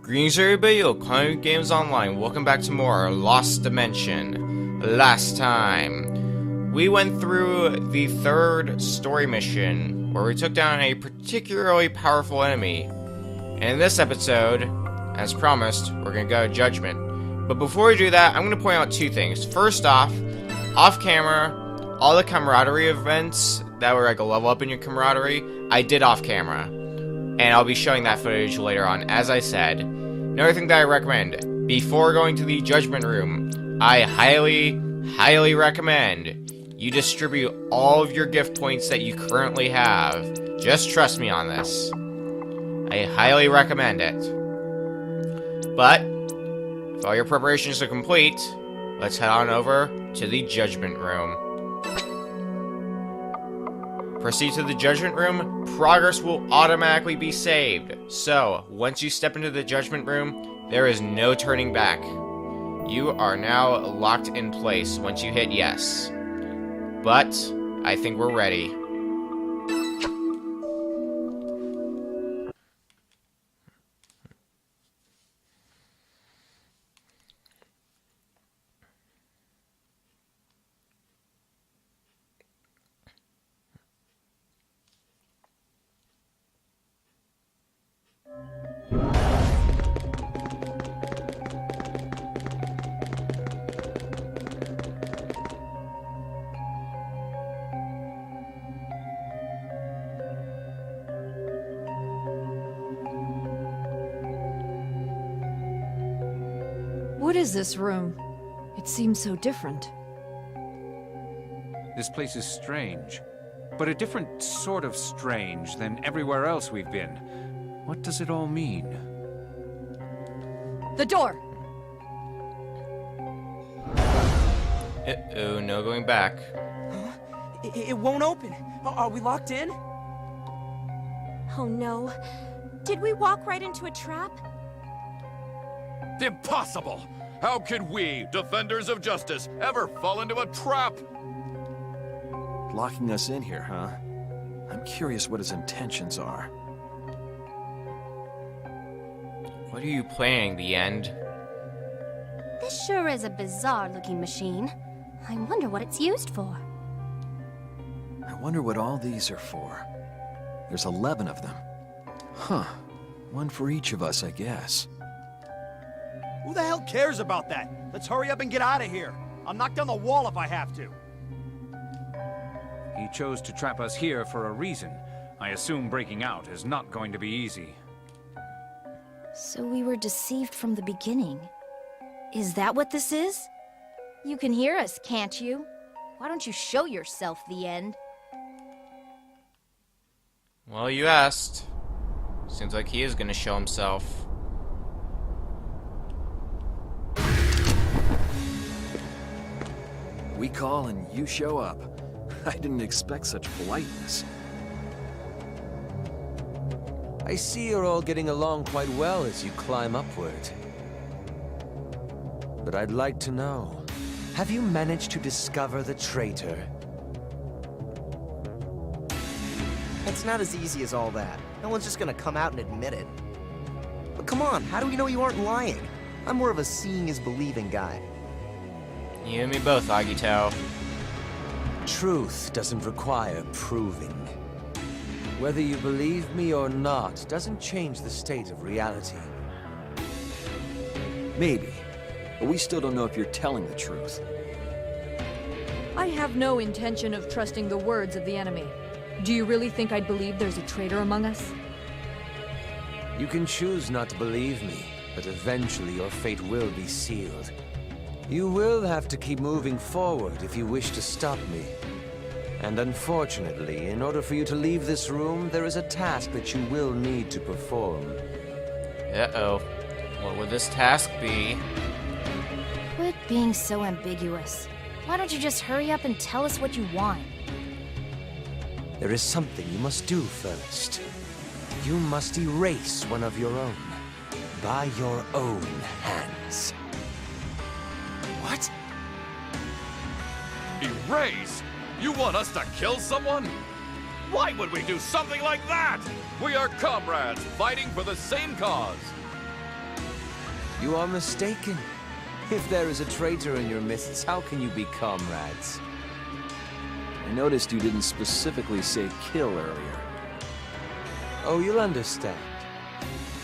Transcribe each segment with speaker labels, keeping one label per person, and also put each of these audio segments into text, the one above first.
Speaker 1: Greetings everybody, Climbing Games Online. Welcome back to more Lost Dimension. Last time, we went through the third story mission, where we took down a particularly powerful enemy. And in this episode, as promised, we're going to go to Judgment. But before we do that, I'm going to point out two things. First off camera, all the camaraderie events that were like a level up in your camaraderie, I did off camera. And I'll be showing that footage later on, as I said. Another thing that I recommend, before going to the Judgment Room, I highly recommend you distribute all of your gift points that you currently have. Just trust me on this. I highly recommend it. But, if all your preparations are complete, let's head on over to the Judgment Room. Proceed to the Judgment Room, progress will automatically be saved. So, once you step into the Judgment Room, there is no turning back. You are now locked in place once you hit yes. But, I think we're ready.
Speaker 2: What is this room? It seems so different.
Speaker 3: This place is strange, but a different sort of strange than everywhere else we've been. What does it all mean?
Speaker 2: The door!
Speaker 1: Uh-oh, no going back.
Speaker 4: Huh? It won't open. Are we locked in?
Speaker 5: Oh no. Did we walk right into a trap?
Speaker 6: Impossible! How could we, defenders of justice, ever fall into a trap?
Speaker 7: Locking us in here, huh? I'm curious what his intentions are.
Speaker 1: What are you planning, the end?
Speaker 5: This sure is a bizarre-looking machine. I wonder what it's used for.
Speaker 7: I wonder what all these are for. There's 11 of them. Huh. One for each of us, I guess.
Speaker 8: Who the hell cares about that? Let's hurry up and get out of here. I'll knock down the wall if I have to.
Speaker 3: He chose to trap us here for a reason. I assume breaking out is not going to be easy.
Speaker 5: So we were deceived from the beginning. Is that what this is? You can hear us, can't you? Why don't you show yourself, the end?
Speaker 1: Well, you asked. Seems like he is gonna show himself.
Speaker 7: We call and you show up. I didn't expect such politeness.
Speaker 9: I see you're all getting along quite well as you climb upward. But I'd like to know, have you managed to discover the traitor?
Speaker 4: It's not as easy as all that. No one's just gonna come out and admit it. But come on, how do we know you aren't lying? I'm more of a seeing is believing guy.
Speaker 1: You and me both, Agito.
Speaker 9: Truth doesn't require proving. Whether you believe me or not doesn't change the state of reality.
Speaker 7: Maybe. But we still don't know if you're telling the truth.
Speaker 2: I have no intention of trusting the words of the enemy. Do you really think I'd believe there's a traitor among us?
Speaker 9: You can choose not to believe me, but eventually your fate will be sealed. You will have to keep moving forward if you wish to stop me. And unfortunately, in order for you to leave this room, there is a task that you will need to perform.
Speaker 1: Uh-oh. What would this task be?
Speaker 5: Quit being so ambiguous. Why don't you just hurry up and tell us what you want?
Speaker 9: There is something you must do first. You must erase one of your own, by your own hands.
Speaker 6: What? Erase? You want us to kill someone? Why would we do something like that? We are comrades, fighting for the same cause.
Speaker 9: You are mistaken. If there is a traitor in your midst, how can you be comrades?
Speaker 7: I noticed you didn't specifically say kill earlier.
Speaker 9: Oh, you'll understand.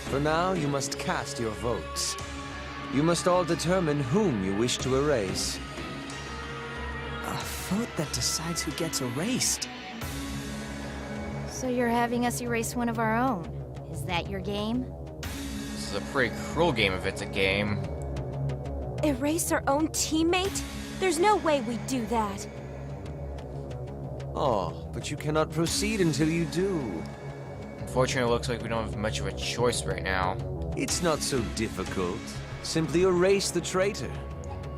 Speaker 9: For now, you must cast your votes. You must all determine whom you wish to erase.
Speaker 4: A vote that decides who gets erased.
Speaker 5: So you're having us erase one of our own. Is that your game?
Speaker 1: This is a pretty cruel game if it's a game.
Speaker 10: Erase our own teammate? There's no way we'd do that.
Speaker 9: Oh, but you cannot proceed until you do.
Speaker 1: Unfortunately, it looks like we don't have much of a choice right now.
Speaker 9: It's not so difficult. Simply erase the traitor.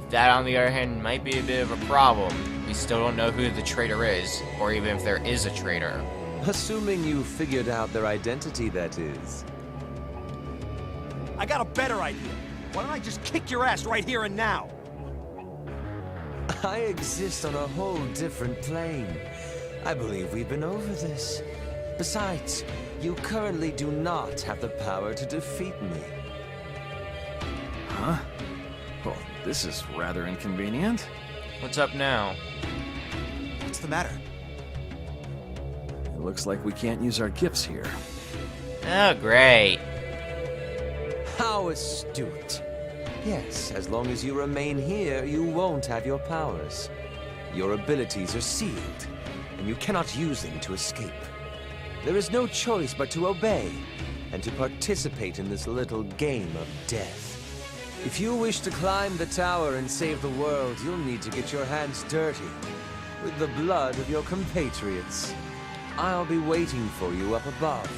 Speaker 1: That, on the other hand, might be a bit of a problem. We still don't know who the traitor is, or even if there is a traitor.
Speaker 9: Assuming you figured out their identity, that is.
Speaker 8: I got a better idea. Why don't I just kick your ass right here and now?
Speaker 9: I exist on a whole different plane. I believe we've been over this. Besides, you currently do not have the power to defeat me.
Speaker 7: Huh? Well, this is rather inconvenient.
Speaker 1: What's up now?
Speaker 4: What's the matter?
Speaker 7: It looks like we can't use our gifts here.
Speaker 1: Oh, great.
Speaker 9: How astute. Yes, as long as you remain here, you won't have your powers. Your abilities are sealed, and you cannot use them to escape. There is no choice but to obey, and to participate in this little game of death. If you wish to climb the tower and save the world, you'll need to get your hands dirty, with the blood of your compatriots. I'll be waiting for you up above.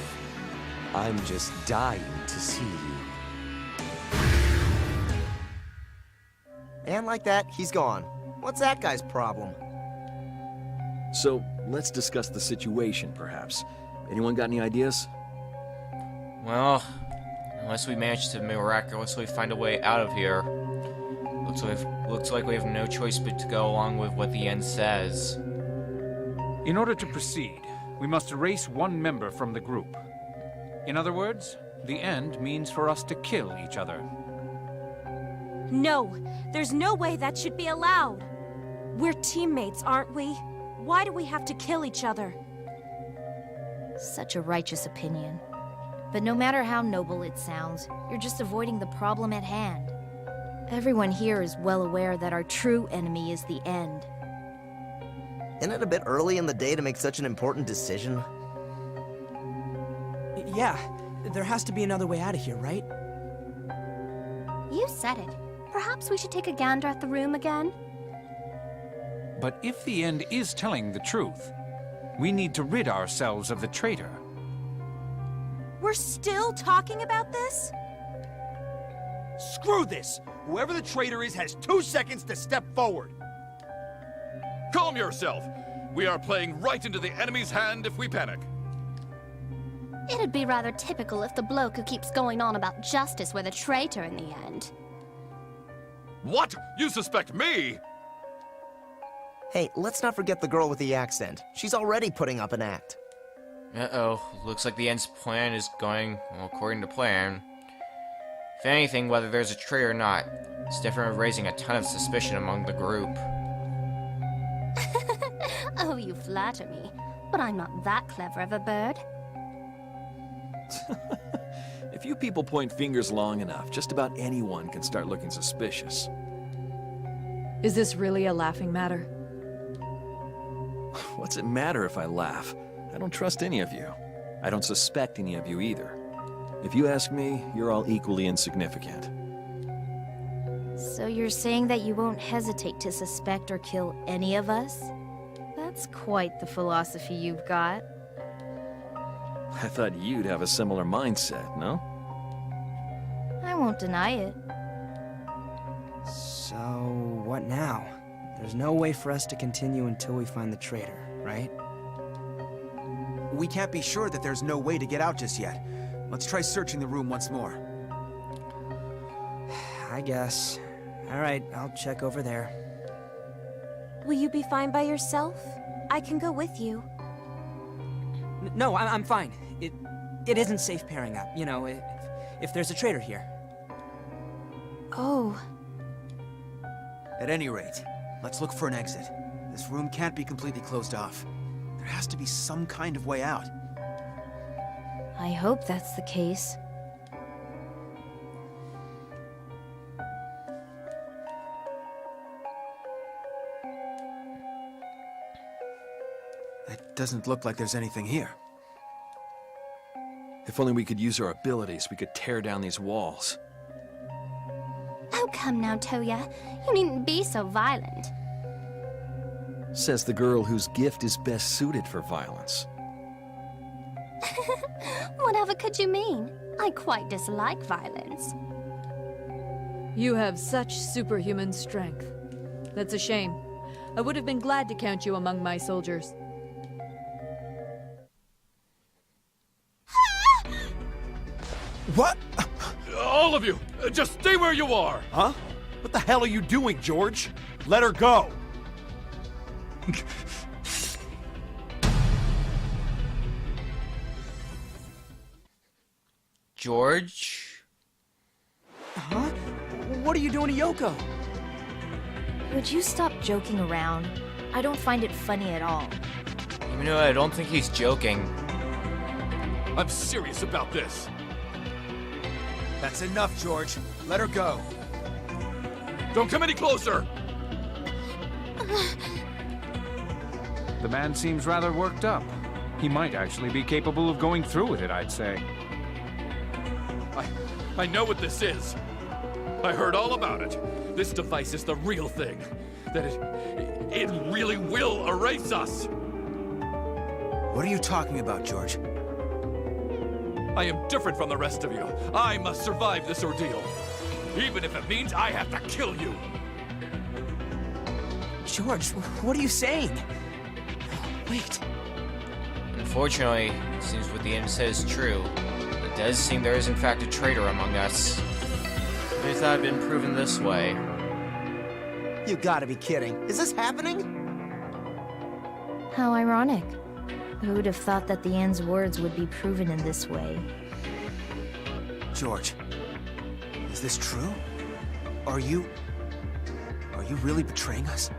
Speaker 9: I'm just dying to see you.
Speaker 4: And like that, he's gone. What's that guy's problem?
Speaker 7: So, let's discuss the situation, perhaps. Anyone got any ideas?
Speaker 1: Well, unless we manage to miraculously find a way out of here, looks like we have no choice but to go along with what the end says.
Speaker 3: In order to proceed, we must erase one member from the group. In other words, the end means for us to kill each other.
Speaker 10: No, there's no way that should be allowed. We're teammates, aren't we? Why do we have to kill each other?
Speaker 5: Such a righteous opinion. But no matter how noble it sounds, you're just avoiding the problem at hand. Everyone here is well aware that our true enemy is the end.
Speaker 4: Isn't it a bit early in the day to make such an important decision?
Speaker 11: Yeah, there has to be another way out of here, right?
Speaker 10: You said it. Perhaps we should take a gander at the room again?
Speaker 3: But if the end is telling the truth, we need to rid ourselves of the traitor.
Speaker 10: We're still talking about this?
Speaker 8: Screw this! Whoever the traitor is has 2 seconds to step forward.
Speaker 6: Calm yourself. We are playing right into the enemy's hand if we panic.
Speaker 10: It'd be rather typical if the bloke who keeps going on about justice were the traitor in the end.
Speaker 6: What? You suspect me?
Speaker 4: Hey, let's not forget the girl with the accent. She's already putting up an act.
Speaker 1: Uh-oh, looks like the end's plan is going, well, according to plan. If anything, whether there's a traitor or not, it's definitely raising a ton of suspicion among the group.
Speaker 10: Oh, you flatter me. But I'm not that clever of a bird.
Speaker 7: If you people point fingers long enough, just about anyone can start looking suspicious.
Speaker 2: Is this really a laughing matter?
Speaker 7: What's it matter if I laugh? I don't trust any of you. I don't suspect any of you either. If you ask me, you're all equally insignificant.
Speaker 5: So you're saying that you won't hesitate to suspect or kill any of us? That's quite the philosophy you've got.
Speaker 7: I thought you'd have a similar mindset, no?
Speaker 5: I won't deny it.
Speaker 11: So, what now? There's no way for us to continue until we find the traitor, right?
Speaker 12: We can't be sure that there's no way to get out just yet. Let's try searching the room once more.
Speaker 11: I guess. Alright, I'll check over there.
Speaker 10: Will you be fine by yourself? I can go with you.
Speaker 11: No, I'm fine. It isn't safe pairing up, you know, if there's a traitor here.
Speaker 5: Oh.
Speaker 12: At any rate, let's look for an exit. This room can't be completely closed off. There has to be some kind of way out.
Speaker 5: I hope that's the case.
Speaker 12: It doesn't look like there's anything here.
Speaker 7: If only we could use our abilities, we could tear down these walls.
Speaker 13: Oh, come now, Toya. You needn't be so violent.
Speaker 7: Says the girl whose gift is best suited for violence.
Speaker 13: Whatever could you mean? I quite dislike violence.
Speaker 2: You have such superhuman strength. That's a shame. I would have been glad to count you among my soldiers.
Speaker 8: What?
Speaker 6: All of you, just stay where you are!
Speaker 8: Huh? What the hell are you doing, George? Let her go!
Speaker 1: George?
Speaker 11: Huh? What are you doing to Yoko?
Speaker 5: Would you stop joking around? I don't find it funny at all.
Speaker 1: You know, I don't think he's joking.
Speaker 6: I'm serious about this.
Speaker 12: That's enough, George. Let her go.
Speaker 6: Don't come any closer!
Speaker 3: The man seems rather worked up. He might actually be capable of going through with it, I'd say.
Speaker 6: I know what this is. I heard all about it. This device is the real thing. That it really will erase us.
Speaker 12: What are you talking about, George?
Speaker 6: I am different from the rest of you. I must survive this ordeal. Even if it means I have to kill you.
Speaker 11: George, what are you saying? Wait.
Speaker 1: Unfortunately, it seems what the end says is true. It does seem there is in fact a traitor among us. I thought I'd been proven this way.
Speaker 4: You gotta be kidding. Is this happening?
Speaker 5: How ironic. Who would have thought that the End's words would be proven in this way?
Speaker 12: George, is this true? Are you really betraying us?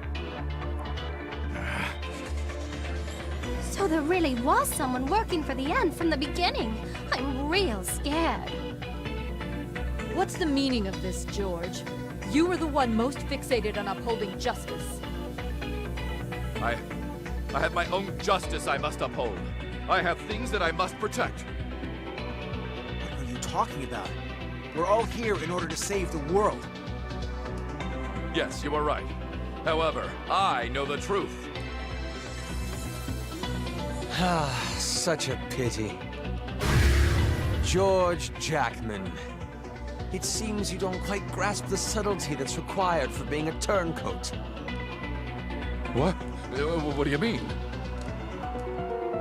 Speaker 13: So there really was someone working for the End from the beginning. I'm real scared.
Speaker 2: What's the meaning of this, George? You were the one most fixated on upholding justice.
Speaker 6: I have my own justice I must uphold. I have things that I must protect.
Speaker 12: What are you talking about? We're all here in order to save the world.
Speaker 6: Yes, you are right. However, I know the truth.
Speaker 9: Such a pity. George Jackman. It seems you don't quite grasp the subtlety that's required for being a turncoat.
Speaker 6: What? What do you mean?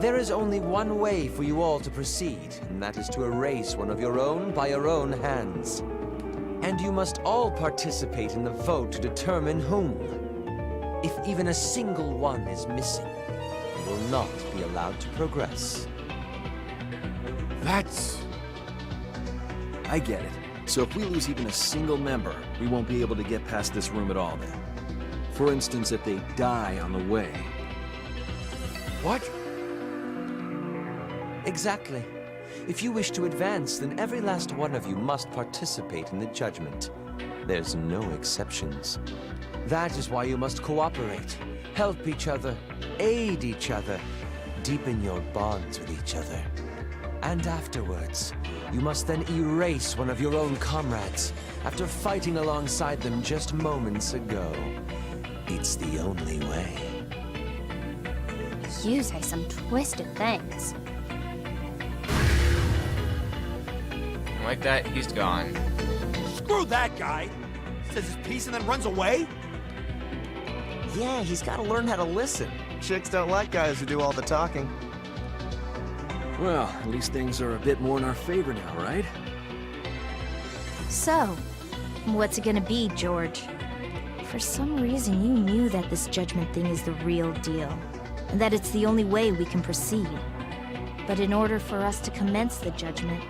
Speaker 9: There is only one way for you all to proceed, and that is to erase one of your own by your own hands. And you must all participate in the vote to determine whom. If even a single one is missing, you will not be allowed to progress.
Speaker 6: That's...
Speaker 7: I get it. So if we lose even a single member, we won't be able to get past this room at all then. For instance, if they die on the way.
Speaker 6: What?
Speaker 9: Exactly. If you wish to advance, then every last one of you must participate in the Judgment. There's no exceptions. That is why you must cooperate, help each other, aid each other, deepen your bonds with each other. And afterwards, you must then erase one of your own comrades after fighting alongside them just moments ago. It's the only way.
Speaker 13: You say some twisted things.
Speaker 1: Like that, he's gone.
Speaker 8: Screw that guy! Says his piece and then runs away?
Speaker 4: Yeah, he's gotta learn how to listen. Chicks don't like guys who do all the talking.
Speaker 7: Well, at least things are a bit more in our favor now, right?
Speaker 5: So, what's it gonna be, George? For some reason, you knew that this Judgment thing is the real deal, and that it's the only way we can proceed. But in order for us to commence the Judgment,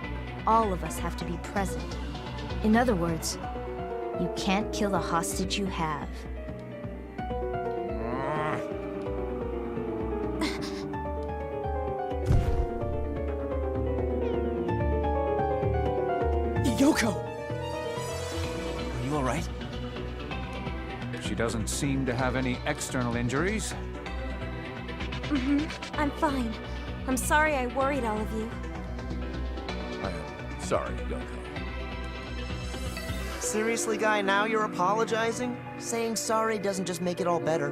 Speaker 5: all of us have to be present. In other words, You can't kill the hostage you have.
Speaker 12: Yoko! Are you alright?
Speaker 3: She doesn't seem to have any external injuries.
Speaker 10: I'm fine. I'm sorry I worried all of you.
Speaker 6: I am sorry, Yoko.
Speaker 4: Seriously, guy, now you're apologizing? Saying sorry doesn't just make it all better.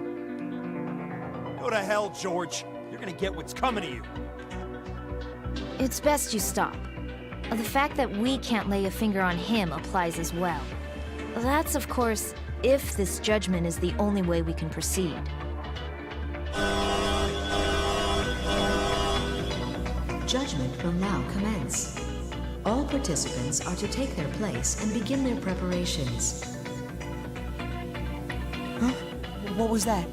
Speaker 8: Go to hell, George. You're gonna get what's coming to you.
Speaker 5: It's best you stop. The fact that we can't lay a finger on him applies as well. That's, of course, if this judgment is the only way we can proceed.
Speaker 14: Judgment will now commence. All participants are to take their place and begin their preparations.
Speaker 11: Huh? What was that?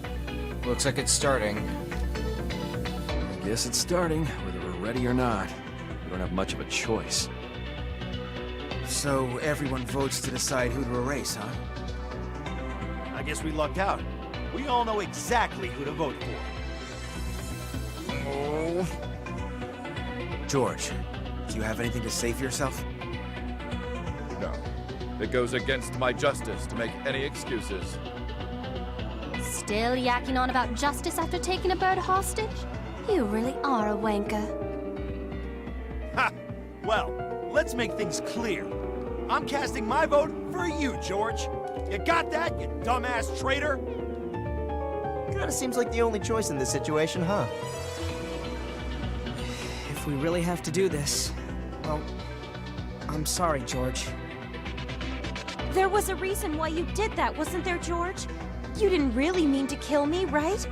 Speaker 1: Looks like it's starting.
Speaker 7: I guess it's starting, whether we're ready or not. We don't have much of a choice.
Speaker 12: So everyone votes to decide who to erase, huh?
Speaker 8: I guess we lucked out. We all know exactly who to vote for.
Speaker 12: Oh. George, do you have anything to say for yourself?
Speaker 6: No. It goes against my justice to make any excuses.
Speaker 13: Still yakking on about justice after taking a bird hostage? You really are a wanker.
Speaker 8: Ha! Well, let's make things clear. I'm casting my vote for you, George. You got that, you dumbass traitor?
Speaker 4: Kinda seems like the only choice in this situation, huh?
Speaker 11: If we really have to do this, well, I'm sorry, George.
Speaker 10: There was a reason why you did that, wasn't there, George? You didn't really mean to kill me, right?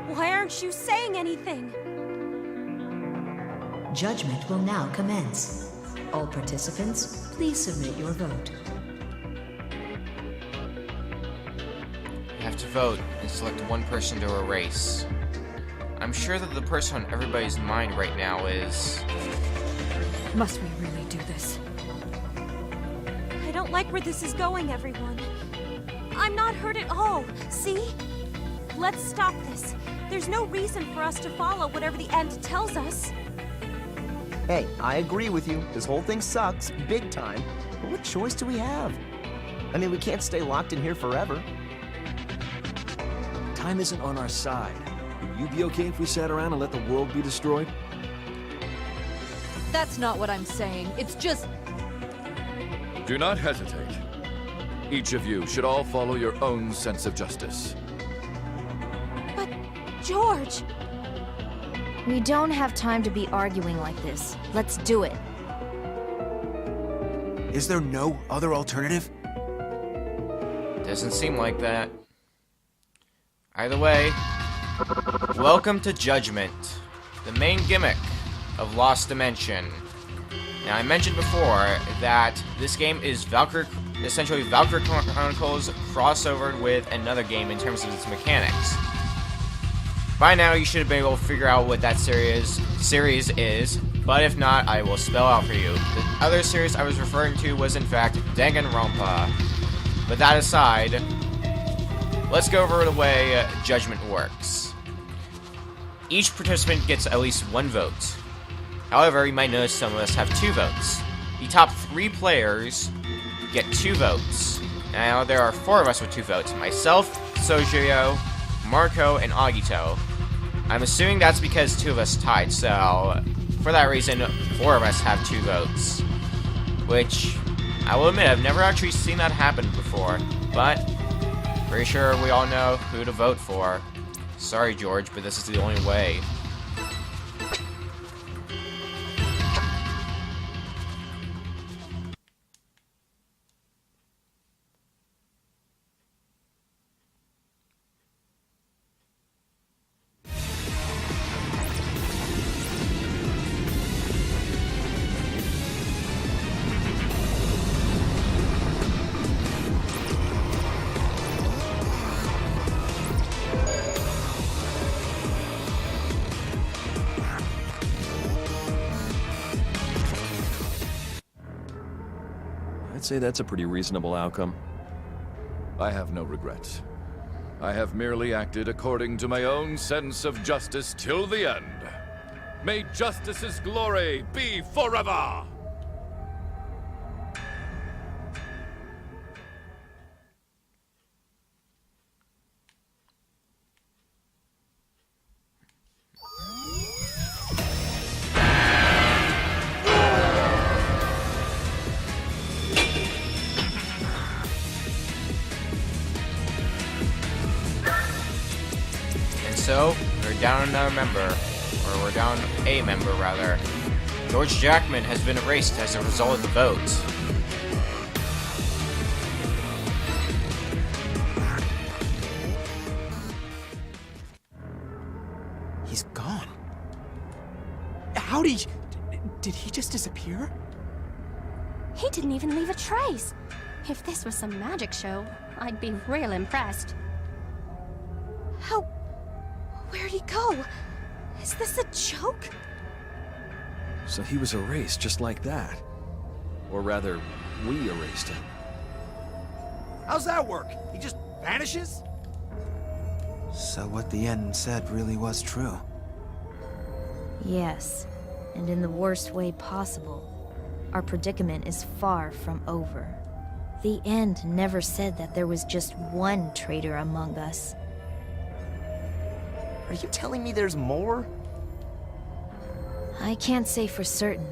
Speaker 10: Why aren't you saying anything?
Speaker 14: Judgment will now commence. All participants, please submit your vote.
Speaker 1: You have to vote and select one person to erase. I'm sure that the person on everybody's mind right now is...
Speaker 2: Must we really do this?
Speaker 10: I don't like where this is going, everyone. I'm not hurt at all, see? Let's stop this. There's no reason for us to follow whatever the end tells us.
Speaker 4: Hey, I agree with you. This whole thing sucks, big time. But what choice do we have? I mean, we can't stay locked in here forever.
Speaker 7: Time isn't on our side. Would you be okay if we sat around and let the world be destroyed?
Speaker 2: That's not what I'm saying. It's just...
Speaker 6: Do not hesitate. Each of you should all follow your own sense of justice.
Speaker 10: But, George...
Speaker 5: We don't have time to be arguing like this. Let's do it.
Speaker 12: Is there no other alternative?
Speaker 1: Doesn't seem like that. Either way, welcome to Judgment, the main gimmick of Lost Dimension. Now, I mentioned before that this game is essentially Valkyrie Chronicles crossovered with another game in terms of its mechanics. By now, you should have been able to figure out what that series is, but if not, I will spell out for you. The other series I was referring to was, in fact, Danganronpa. But that aside, let's go over the way Judgment works. Each participant gets at least one vote. However, you might notice some of us have 2 votes. The top 3 players get 2 votes. Now, there are 4 of us with 2 votes. Myself, Sojiro, Marco, and Agito. I'm assuming that's because 2 of us tied, so for that reason, 4 of us have 2 votes. Which, I will admit, I've never actually seen that happen before, but pretty sure we all know who to vote for. Sorry, George, but this is the only way.
Speaker 7: say that's a pretty reasonable outcome.
Speaker 6: I have no regrets. I have merely acted according to my own sense of justice till the end. May justice's glory be forever!
Speaker 1: So, we're down another member, or we're down a member rather. George Jackman has been erased as a result of the vote.
Speaker 12: He's gone. How'd he... Did he just disappear?
Speaker 13: He didn't even leave a trace. If this was some magic show, I'd be real impressed.
Speaker 10: Where'd he go? Is this a joke?
Speaker 7: So he was erased just like that. Or rather, we erased him.
Speaker 8: How's that work? He just vanishes?
Speaker 12: So what the end said really was true.
Speaker 5: Yes, and in the worst way possible. Our predicament is far from over. The end never said that there was just one traitor among us.
Speaker 4: Are you telling me there's more?
Speaker 5: I can't say for certain,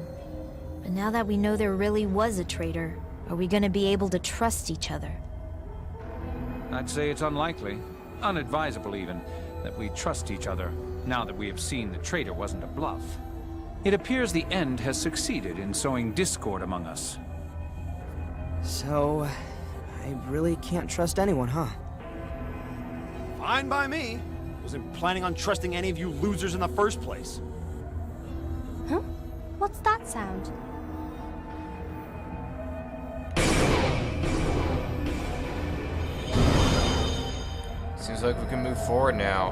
Speaker 5: but now that we know there really was a traitor, are we gonna be able to trust each other?
Speaker 3: I'd say it's unlikely, unadvisable even, that we trust each other, now that we have seen the traitor wasn't a bluff. It appears the end has succeeded in sowing discord among us.
Speaker 11: So, I really can't trust anyone, huh?
Speaker 8: Fine by me. Wasn't planning on trusting any of you losers in the first place.
Speaker 13: Huh? What's that sound?
Speaker 1: Seems like we can move forward now.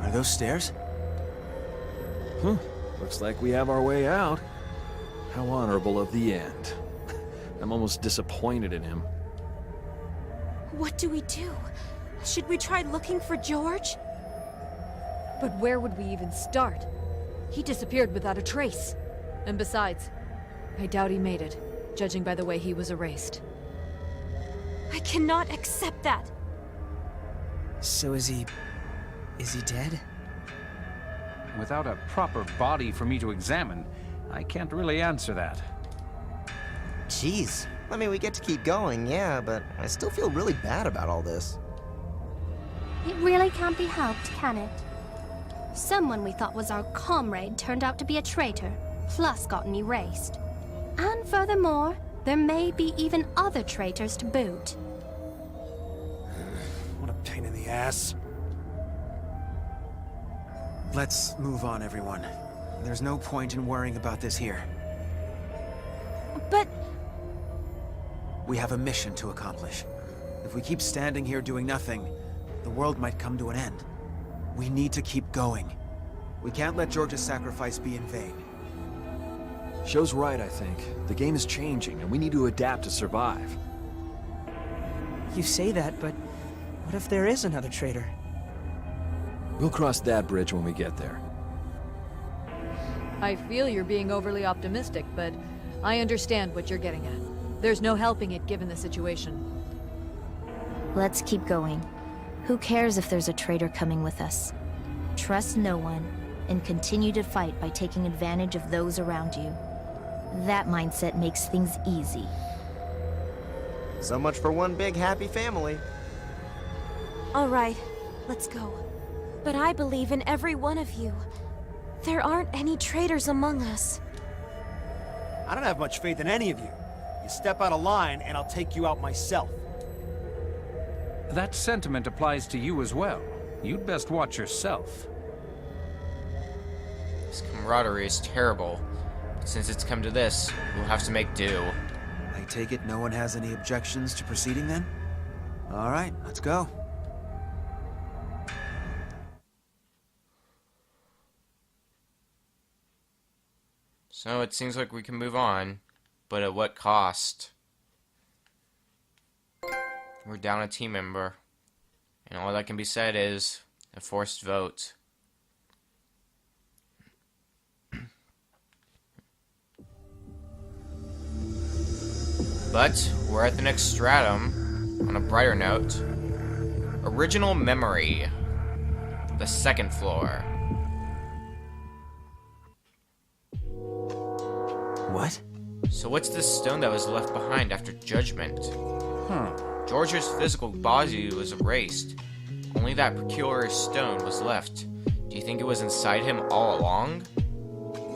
Speaker 12: Are those stairs?
Speaker 7: Looks like we have our way out. How honorable of the end. I'm almost disappointed in him.
Speaker 10: What do we do? Should we try looking for George?
Speaker 2: But where would we even start? He disappeared without a trace. And besides, I doubt he made it, judging by the way he was erased.
Speaker 10: I cannot accept that.
Speaker 11: So is he dead?
Speaker 3: Without a proper body for me to examine, I can't really answer that.
Speaker 4: Jeez. I mean, we get to keep going, yeah, but I still feel really bad about all this.
Speaker 13: It really can't be helped, can it? Someone we thought was our comrade turned out to be a traitor, plus gotten erased. And furthermore, there may be even other traitors to boot.
Speaker 8: What a pain in the ass.
Speaker 12: Let's move on, everyone. There's no point in worrying about this here.
Speaker 10: But...
Speaker 12: We have a mission to accomplish. If we keep standing here doing nothing, the world might come to an end. We need to keep going. We can't let George's sacrifice be in vain.
Speaker 7: Show's right, I think. The game is changing, and we need to adapt to survive.
Speaker 11: You say that, but what if there is another traitor?
Speaker 7: We'll cross that bridge when we get there.
Speaker 2: I feel you're being overly optimistic, but I understand what you're getting at. There's no helping it given the situation.
Speaker 5: Let's keep going. Who cares if there's a traitor coming with us? Trust no one, and continue to fight by taking advantage of those around you. That mindset makes things easy.
Speaker 4: So much for one big happy family.
Speaker 10: All right, let's go. But I believe in every one of you. There aren't any traitors among us.
Speaker 8: I don't have much faith in any of you. You step out of line, and I'll take you out myself.
Speaker 3: That sentiment applies to you as well. You'd best watch yourself.
Speaker 1: This camaraderie is terrible. But since it's come to this, we'll have to make do.
Speaker 12: I take it no one has any objections to proceeding then? All right, let's go.
Speaker 1: So it seems like we can move on. but at what cost? We're down a team member. And all that can be said is a forced vote. But we're at the next stratum. On a brighter note, original memory, the second floor.
Speaker 12: What?
Speaker 1: So what's this stone that was left behind after Judgment? George's physical body was erased. Only that peculiar stone was left. Do you think it was inside him all along?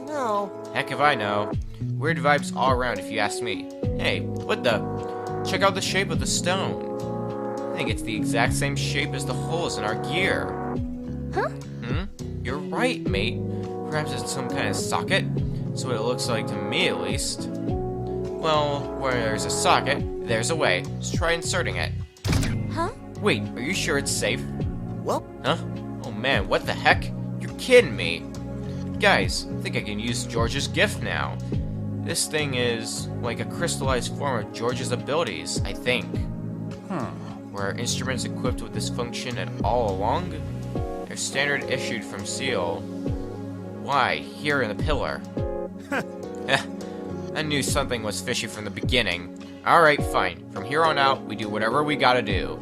Speaker 4: No.
Speaker 1: Heck if I know. Weird vibes all around if you ask me. Hey, what the? Check out the shape of the stone. I think it's the exact same shape as the holes in our gear.
Speaker 13: Huh?
Speaker 1: You're right, mate. Perhaps it's some kind of socket? That's what it looks like to me, at least. Well, where there's a socket, there's a way. Just try inserting it.
Speaker 10: Huh?
Speaker 1: Wait, are you sure it's safe?
Speaker 4: Well,
Speaker 1: Huh? Oh man, what the heck? You're kidding me. Guys, I think I can use George's gift now. This thing is like a crystallized form of George's abilities, I think. Were instruments equipped with this function at all along? They're standard issued from Seal. Why, here in the pillar? I knew something was fishy from the beginning. Alright, fine. From here on out, we do whatever we gotta do.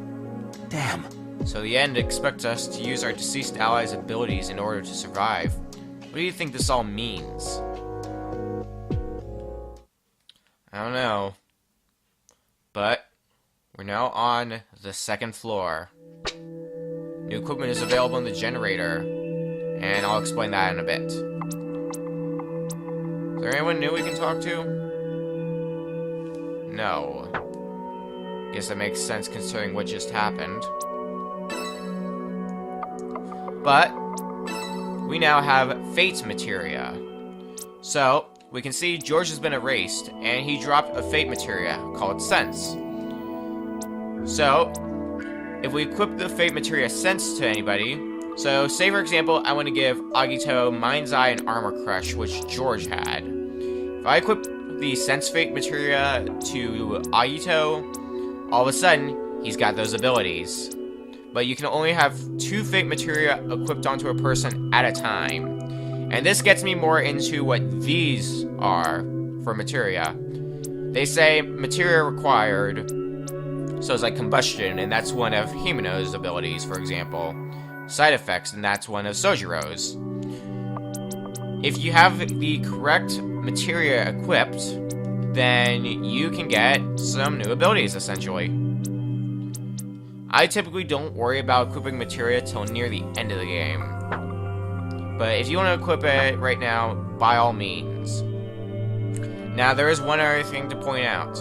Speaker 12: Damn.
Speaker 1: So the end expects us to use our deceased allies' abilities in order to survive. What do you think this all means? I don't know. But we're now on the second floor. New equipment is available in the generator, and I'll explain that in a bit. Is there anyone new we can talk to? No. Guess that makes sense considering what just happened. But we now have Fate Materia. So, we can see George has been erased, and he dropped a Fate Materia called Sense. So, if we equip the Fate Materia Sense to anybody, so say for example, I want to give Agito Mind's Eye and Armor Crush, which George had. If I equip the Sense Fate Materia to Agito, all of a sudden, he's got those abilities. But you can only have 2 Fate Materia equipped onto a person at a time. And this gets me more into what these are for materia. They say materia required, so it's like combustion, and that's one of Himeno's abilities, for example. Side effects, and that's one of Sojiro's. If you have the correct materia equipped, then you can get some new abilities, essentially. I typically don't worry about equipping materia till near the end of the game. But if you want to equip it right now, by all means. Now, there is one other thing to point out.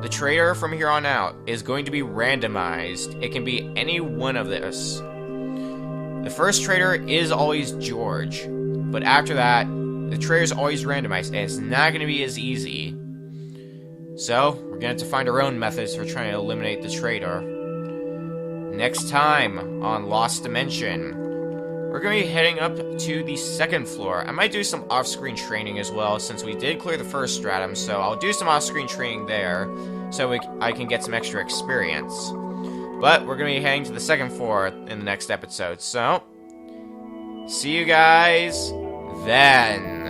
Speaker 1: The trader from here on out is going to be randomized. It can be any one of this. The first trader is always George. But after that, the trader is always randomized, and it's not going to be as easy. So, we're going to have to find our own methods for trying to eliminate the trader. Next time on Lost Dimension, we're going to be heading up to the second floor. I might do some off-screen training as well, since we did clear the first stratum, so I'll do some off-screen training there, so I can get some extra experience. But we're going to be heading to the second floor in the next episode, so see you guys then.